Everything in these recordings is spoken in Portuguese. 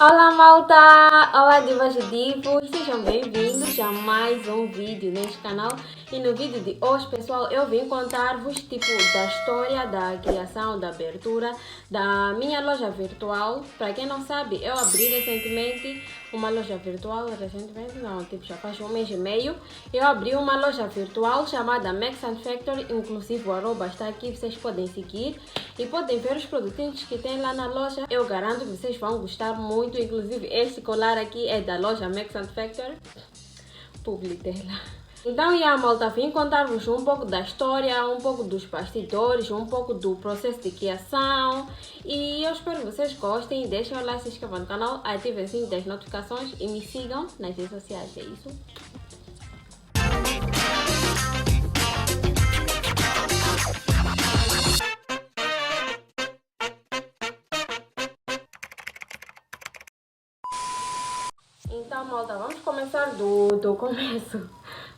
Olá malta! Olá divas e divos! Sejam bem-vindos a mais um vídeo neste canal. E no vídeo de hoje, pessoal, eu vim contar-vos da história da criação, da abertura da minha loja virtual. Para quem não sabe, eu abri recentemente uma loja virtual, já faz um mês e meio. Eu abri uma loja virtual chamada Max Factory, inclusive o arroba está aqui, vocês podem seguir e podem ver os produtinhos que tem lá na loja. Eu garanto que vocês vão gostar muito, inclusive este colar aqui é da loja Max Factory, publi dela. Então, malta, vim contar-vos um pouco da história, um pouco dos bastidores, um pouco do processo de criação. E eu espero que vocês gostem. Deixem o like, se inscrevam no canal, ativem o sininho das notificações e me sigam nas redes sociais. É isso. Então, malta, vamos começar do começo.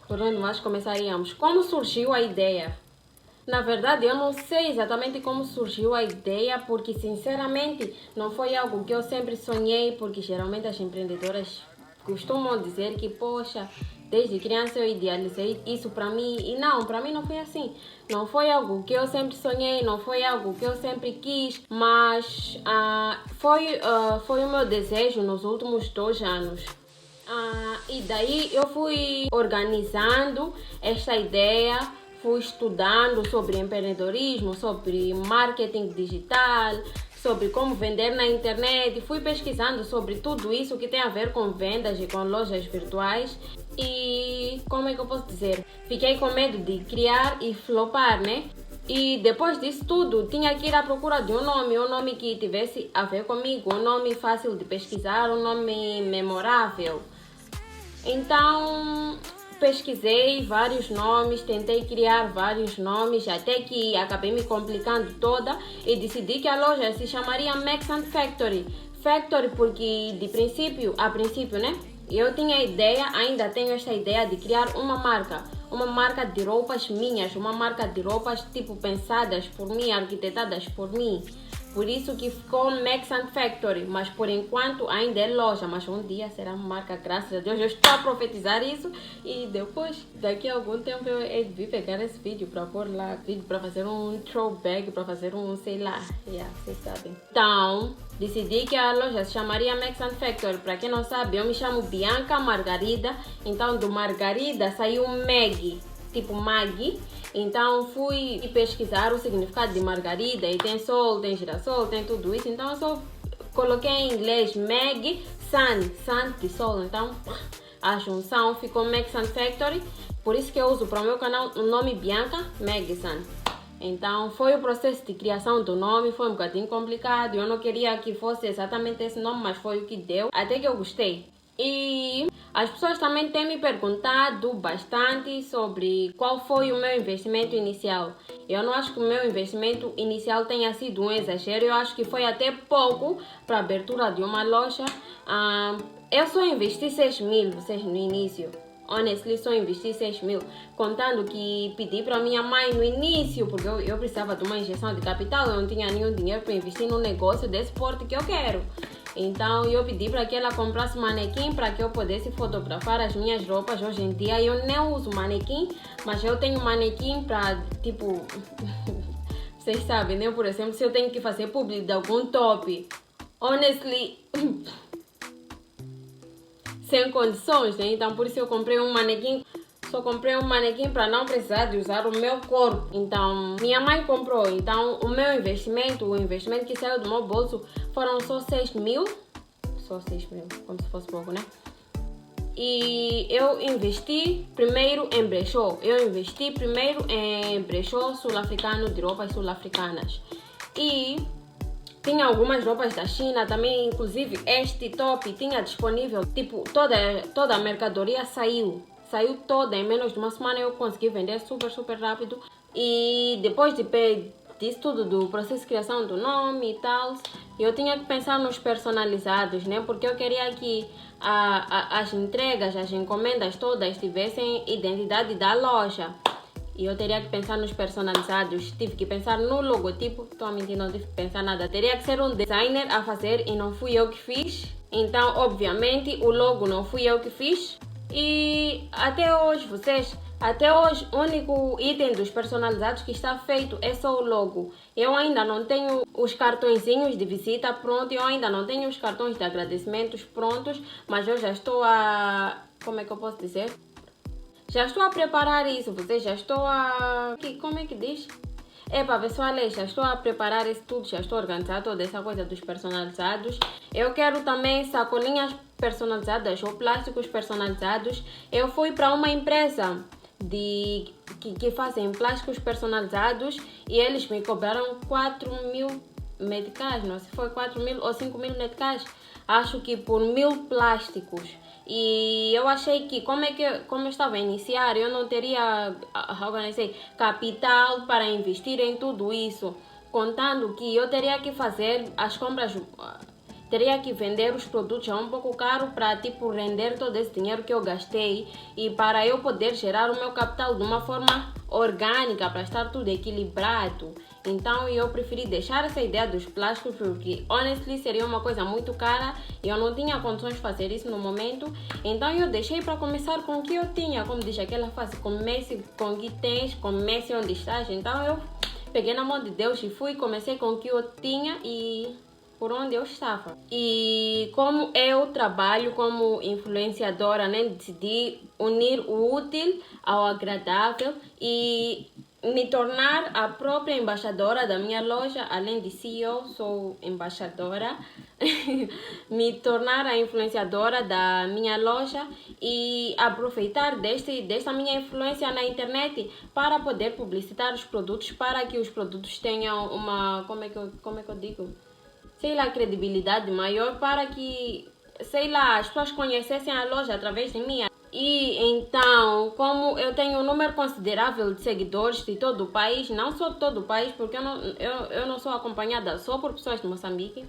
Por onde nós começaríamos? Como surgiu a ideia? Na verdade, eu não sei exatamente como surgiu a ideia, porque sinceramente não foi algo que eu sempre sonhei, porque geralmente as empreendedoras costumam dizer que, poxa, desde criança eu idealizei isso para mim, e não, para mim não foi assim. Não foi algo que eu sempre sonhei, não foi algo que eu sempre quis, mas foi o meu desejo nos últimos 2 anos. E daí eu fui organizando esta ideia, fui estudando sobre empreendedorismo, sobre marketing digital, sobre como vender na internet, fui pesquisando sobre tudo isso que tem a ver com vendas e com lojas virtuais. E como é que eu posso dizer? Fiquei com medo de criar e flopar, né? E depois disso tudo, tinha que ir à procura de um nome que tivesse a ver comigo, um nome fácil de pesquisar, um nome memorável. Então, pesquisei vários nomes, tentei criar vários nomes, até que acabei me complicando toda e decidi que a loja se chamaria Max Factory. Factory porque a princípio, né? Eu tinha a ideia, ainda tenho esta ideia de criar uma marca de roupas minhas, uma marca de roupas tipo pensadas por mim, arquitetadas por mim. Por isso que ficou Max Factory, mas por enquanto ainda é loja, mas um dia será marca, graças a Deus. Eu estou a profetizar isso e depois, daqui a algum tempo, eu devia pegar esse vídeo para pôr lá, vídeo para fazer um throwback, para fazer um, sei lá, vocês sabem. Então, decidi que a loja se chamaria Max Factory. Para quem não sabe, eu me chamo Bianca Margarida, então do Margarida saiu Maggie, tipo Maggie. Então fui pesquisar o significado de margarida e tem sol, tem girassol, tem tudo isso. Então eu só coloquei em inglês Mag Sun de sol. Então a junção ficou Max Factory. Por isso que eu uso para o meu canal o nome Bianca Mag Sun. Então foi o processo de criação do nome, foi um bocadinho complicado. Eu não queria que fosse exatamente esse nome, mas foi o que deu. Até que eu gostei. E as pessoas também têm me perguntado bastante sobre qual foi o meu investimento inicial. Eu não acho que o meu investimento inicial tenha sido um exagero, eu acho que foi até pouco para a abertura de uma loja. Eu só investi 6 mil, vocês, no início. Honestly, só investi 6 mil, contando que pedi para minha mãe no início, porque eu precisava de uma injeção de capital, eu não tinha nenhum dinheiro para investir num negócio desse porte que eu quero. Então eu pedi para que ela comprasse manequim para que eu pudesse fotografar as minhas roupas. Hoje em dia eu não uso manequim, mas eu tenho manequim para tipo, vocês sabem, né? Por exemplo, se eu tenho que fazer publi de algum top, honestly, sem condições, né? Então por isso eu comprei um manequim. Só comprei um manequim para não precisar de usar o meu corpo. Então, minha mãe comprou. Então, o investimento que saiu do meu bolso foram só 6 mil. Só 6 mil, como se fosse pouco, né? E eu investi primeiro em brechó. Sul-africano, de roupas sul-africanas. E tinha algumas roupas da China também, inclusive este top tinha disponível. Tipo, toda a mercadoria saiu toda, em menos de uma semana eu consegui vender super rápido. E depois disso tudo, do processo de criação do nome e tal, eu tinha que pensar nos personalizados, né? Porque eu queria que as entregas, as encomendas todas tivessem identidade da loja. E eu teria que pensar nos personalizados, tive que pensar no logotipo, estou a mentir, não tive que pensar nada. Teria que ser um designer a fazer e não fui eu que fiz. Então, obviamente, o logo não fui eu que fiz. E até hoje, o único item dos personalizados que está feito é só o logo. Eu ainda não tenho os cartõezinhos de visita pronto, eu ainda não tenho os cartões de agradecimentos prontos, mas eu já estou a... Como é que eu posso dizer? Já estou a preparar isso, já estou a... Como é que diz? Pessoal, já estou a preparar isso tudo, já estou a organizar toda essa coisa dos personalizados. Eu quero também sacolinhas personalizadas ou plásticos personalizados. Eu fui para uma empresa que fazem plásticos personalizados e eles me cobraram 4.000 meticais, não sei se foi 4.000 ou 5.000 meticais, acho que por 1.000 plásticos. E eu achei que como eu estava a iniciar, eu não teria capital para investir em tudo isso, contando que eu teria que fazer as compras, teria que vender os produtos a um pouco caro para render todo esse dinheiro que eu gastei e para eu poder gerar o meu capital de uma forma orgânica, para estar tudo equilibrado. Então eu preferi deixar essa ideia dos plásticos porque, honestly, seria uma coisa muito cara e eu não tinha condições de fazer isso no momento. Então eu deixei para começar com o que eu tinha, como diz aquela frase, comece com o que tens, comece onde estás. Então eu peguei na mão de Deus e comecei com o que eu tinha e por onde eu estava. E como eu trabalho como influenciadora, né, decidi unir o útil ao agradável e me tornar a própria embaixadora da minha loja. Além de CEO, sou embaixadora. Me tornar a influenciadora da minha loja e aproveitar desta minha influência na internet para poder publicitar os produtos, para que os produtos tenham uma, como é que eu digo? Credibilidade maior, para que, as pessoas conhecessem a loja através de mim. E então, como eu tenho um número considerável de seguidores de todo o país, não só de todo o país, porque eu não sou acompanhada só por pessoas de Moçambique,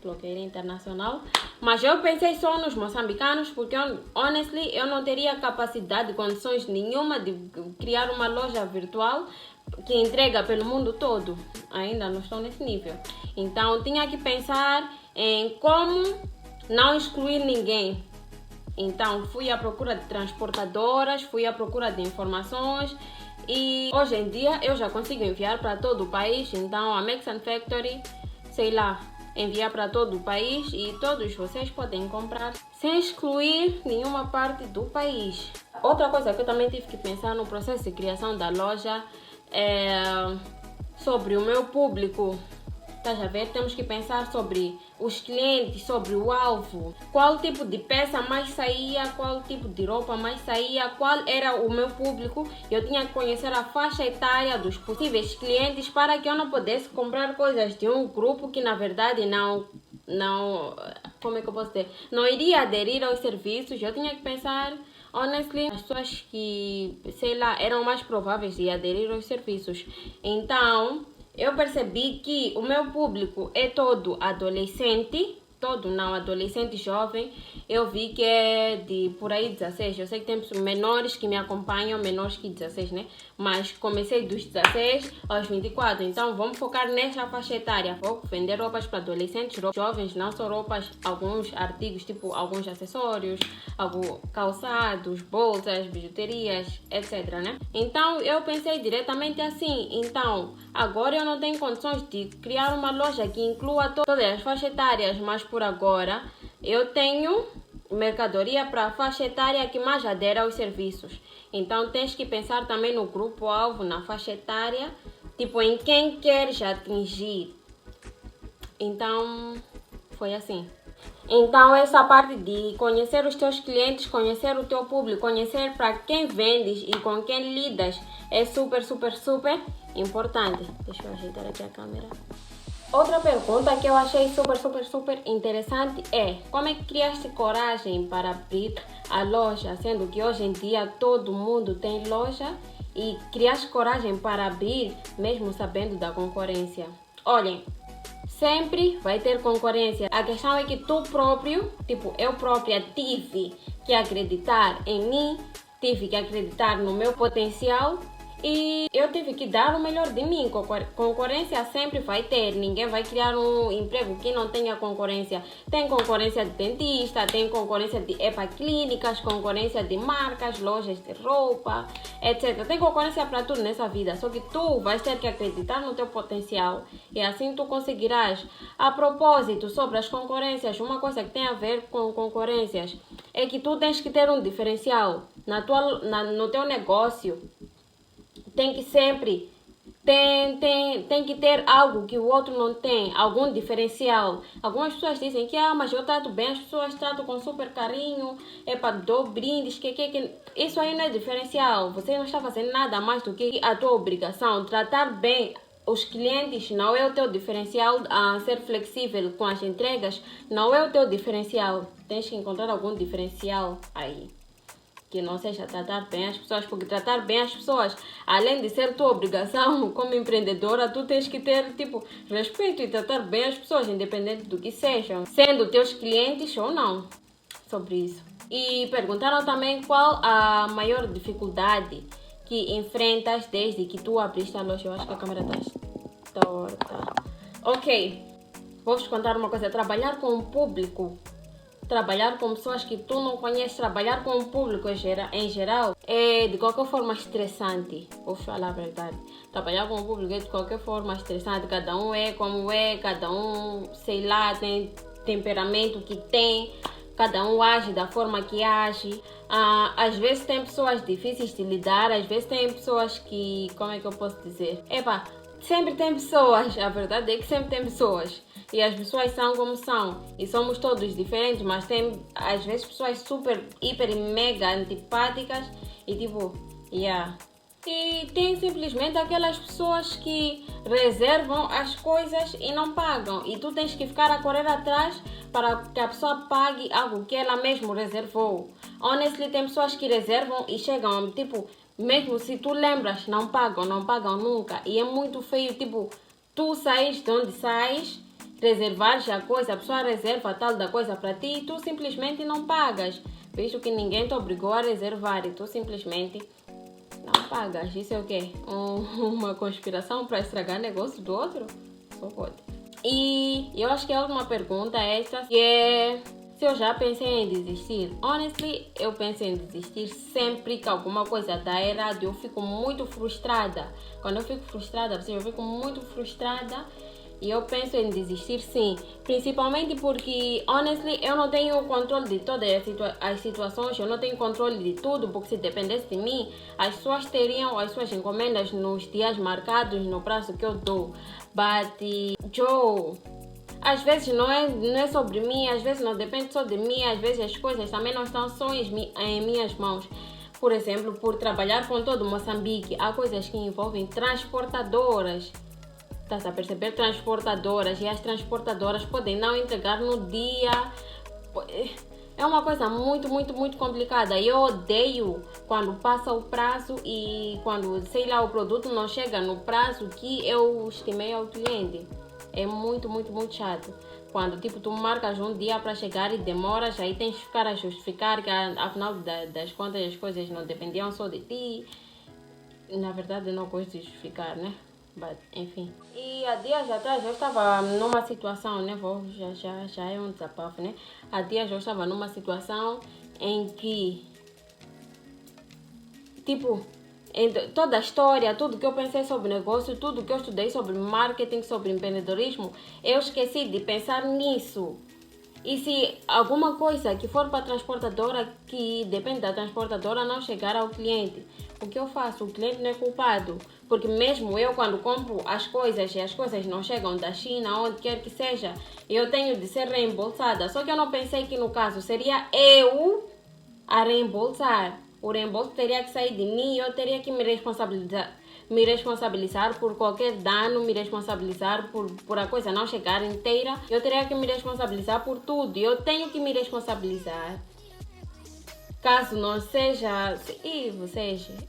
bloqueira internacional, mas eu pensei só nos moçambicanos, porque honestly, eu não teria capacidade, condições nenhuma de criar uma loja virtual que entrega pelo mundo todo. Ainda não estou nesse nível. Então tinha que pensar em como não excluir ninguém. Então fui à procura de transportadoras, fui à procura de informações e hoje em dia eu já consigo enviar para todo o país. Então a Max Factory, enviar para todo o país e todos vocês podem comprar sem excluir nenhuma parte do país. Outra coisa que eu também tive que pensar no processo de criação da loja é sobre o meu público. Estás a ver? Temos que pensar sobre os clientes, sobre o alvo. Qual tipo de peça mais saía, qual tipo de roupa mais saía, qual era o meu público. Eu tinha que conhecer a faixa etária dos possíveis clientes para que eu não pudesse comprar coisas de um grupo que na verdade não como é que eu posso dizer? Não iria aderir aos serviços. Eu tinha que pensar, honestly, as pessoas que, eram mais prováveis de aderir aos serviços. Então eu percebi que o meu público é todo adolescente, adolescente jovem. Eu vi que é de por aí 16. Eu sei que tem menores que me acompanham, menores que 16, né? Mas comecei dos 16 aos 24. Então vamos focar nessa faixa etária. Vou vender roupas para adolescentes, jovens, não só roupas, alguns artigos, tipo alguns acessórios, calçados, bolsas, bijuterias, etc, né? Então eu pensei diretamente assim. Então agora eu não tenho condições de criar uma loja que inclua todas as faixas etárias, mas por agora eu tenho mercadoria para a faixa etária que mais adere aos serviços. Então tens que pensar também no grupo-alvo, na faixa etária, em quem queres atingir. Então foi assim. Então essa parte de conhecer os teus clientes, conhecer o teu público, conhecer para quem vendes e com quem lidas é super, super, super importante. Deixa eu ajeitar aqui a câmera. Outra pergunta que eu achei super, super, super interessante é: como é que criaste coragem para abrir a loja, sendo que hoje em dia todo mundo tem loja, e criaste coragem para abrir mesmo sabendo da concorrência? Olhem, sempre vai ter concorrência. A questão é que tu próprio, eu própria tive que acreditar em mim, tive que acreditar no meu potencial E eu tive que dar o melhor de mim. Concorrência sempre vai ter. Ninguém vai criar um emprego que não tenha concorrência. Tem concorrência de dentista, tem concorrência de clínicas, concorrência de marcas, lojas de roupa, etc. Tem concorrência para tudo nessa vida. Só que tu vais ter que acreditar no teu potencial e assim tu conseguirás. A propósito, sobre as concorrências, uma coisa que tem a ver com concorrências é que tu tens que ter um diferencial no teu negócio. Tem que sempre tem que ter algo que o outro não tem, algum diferencial. Algumas pessoas dizem que mas eu trato bem, as pessoas tratam com super carinho, dou brindes, que isso aí não é diferencial. Você não está fazendo nada mais do que a tua obrigação. Tratar bem os clientes não é o teu diferencial. Ser flexível com as entregas não é o teu diferencial. Tens que encontrar algum diferencial aí que não seja tratar bem as pessoas, porque tratar bem as pessoas, além de ser tua obrigação como empreendedora, tu tens que ter respeito e tratar bem as pessoas, independente do que sejam, sendo teus clientes ou não, sobre isso. E perguntaram também qual a maior dificuldade que enfrentas desde que tu abriste a loja. Eu acho que a câmera está torta. Ok, vou-vos contar uma coisa. Trabalhar com o público, trabalhar com pessoas que tu não conheces, trabalhar com o público em geral é de qualquer forma estressante. Vou falar a verdade. Trabalhar com o público é de qualquer forma estressante. Cada um é como é, cada um, sei lá, tem temperamento que tem, cada um age da forma que age. Às vezes tem pessoas difíceis de lidar, às vezes tem pessoas que, como é que eu posso dizer? Sempre tem pessoas, a verdade é que sempre tem pessoas. E as pessoas são como são. E somos todos diferentes, mas tem às vezes pessoas super, hiper, mega antipáticas. E E tem simplesmente aquelas pessoas que reservam as coisas e não pagam. E tu tens que ficar a correr atrás para que a pessoa pague algo que ela mesmo reservou. Honestly, tem pessoas que reservam e chegam, mesmo se tu lembras, não pagam nunca. E é muito feio, tu sais de onde sais, reservares a coisa, a pessoa reserva tal da coisa para ti e tu simplesmente não pagas, visto que ninguém te obrigou a reservar e tu simplesmente não pagas. Isso é o quê? Uma conspiração para estragar o negócio do outro? Só pode. E eu acho que a última pergunta é esta, que é se eu já pensei em desistir. Honestly, eu penso em desistir sempre que alguma coisa dá errado. Eu fico muito frustrada. Quando eu fico frustrada, eu fico muito frustrada. E eu penso em desistir sim, principalmente porque, honestly, eu não tenho controle de todas as situações, eu não tenho controle de tudo, porque se dependesse de mim, as pessoas teriam as suas encomendas nos dias marcados, no prazo que eu dou. Joe, às vezes não é sobre mim, às vezes não depende só de mim, às vezes as coisas também não estão só em minhas mãos. Por exemplo, por trabalhar com todo Moçambique, há coisas que envolvem transportadoras. Estás a perceber? Transportadoras. E as transportadoras podem não entregar no dia. É uma coisa muito, muito, muito complicada. Eu odeio quando passa o prazo e quando, sei lá, o produto não chega no prazo que eu estimei ao cliente. É muito, muito, muito chato. Quando, tu marcas um dia para chegar e demoras, aí tens que ficar a justificar que, afinal das contas, as coisas não dependiam só de ti. Na verdade, eu não gosto de justificar, né? Enfim. E há dias atrás eu estava numa situação, né? Já é um desabafo, né? Há dias eu estava numa situação em que, em toda a história, tudo que eu pensei sobre negócio, tudo que eu estudei sobre marketing, sobre empreendedorismo, eu esqueci de pensar nisso. E se alguma coisa que for para a transportadora, que depende da transportadora, não chegar ao cliente, o que eu faço? O cliente não é culpado. Porque mesmo eu, quando compro as coisas e as coisas não chegam da China, onde quer que seja, eu tenho de ser reembolsada. Só que eu não pensei que no caso seria eu a reembolsar. O reembolso teria que sair de mim e eu teria que me responsabilizar por qualquer dano, me responsabilizar por a coisa não chegar inteira. Eu teria que me responsabilizar por tudo. Eu tenho que me responsabilizar. Caso não seja,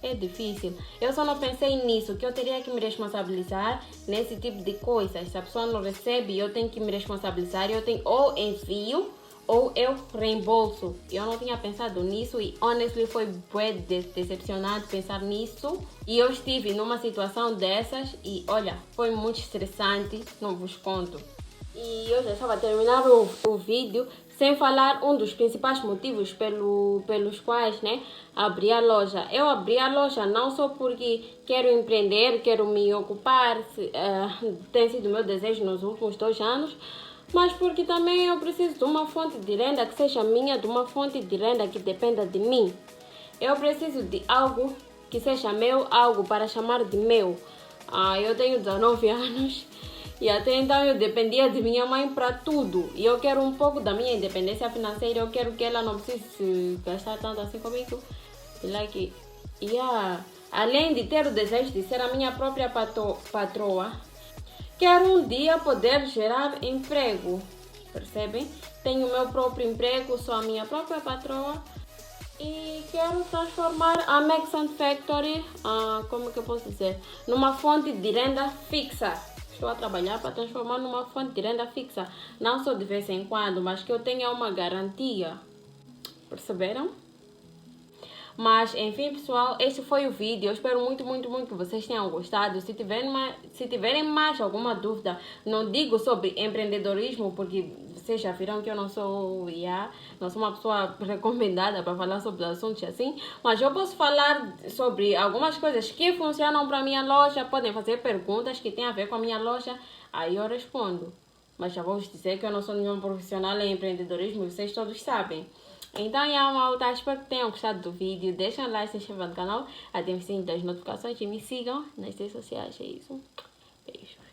é difícil. Eu só não pensei nisso, que eu teria que me responsabilizar nesse tipo de coisas. Se a pessoa não recebe, eu tenho que me responsabilizar. Eu tenho ou envio ou eu reembolso. Eu não tinha pensado nisso e honestly foi bem decepcionante pensar nisso. E eu estive numa situação dessas e olha, foi muito estressante, não vos conto. E eu já estava a terminar o vídeo sem falar um dos principais motivos pelos quais, né, abri a loja. Eu abri a loja não só porque quero empreender, quero me ocupar, tem sido meu desejo nos últimos 2 anos, mas porque também eu preciso de uma fonte de renda que seja minha, de uma fonte de renda que dependa de mim. Eu preciso de algo que seja meu, algo para chamar de meu. Eu tenho 19 anos e até então eu dependia de minha mãe para tudo. E eu quero um pouco da minha independência financeira, eu quero que ela não precise gastar tanto assim comigo. Like, além de ter o desejo de ser a minha própria patroa, quero um dia poder gerar emprego, percebem? Tenho o meu próprio emprego, sou a minha própria patroa e quero transformar a Maxant Factory, como que eu posso dizer, numa fonte de renda fixa. Estou a trabalhar para transformar numa fonte de renda fixa, não só de vez em quando, mas que eu tenha uma garantia, perceberam? Mas, enfim, pessoal, este foi o vídeo. Eu espero muito, muito, muito que vocês tenham gostado. Se tiverem mais alguma dúvida, não digo sobre empreendedorismo, porque vocês já viram que eu não sou não sou uma pessoa recomendada para falar sobre assuntos assim. Mas eu posso falar sobre algumas coisas que funcionam para a minha loja. Podem fazer perguntas que têm a ver com a minha loja. Aí eu respondo. Mas já vou dizer que eu não sou nenhum profissional em empreendedorismo, vocês todos sabem. Então, malta, espero que tenham gostado do vídeo. Deixem um like, se inscrevam no canal, ativem o sininho das notificações e me sigam nas redes sociais. É isso. Beijo.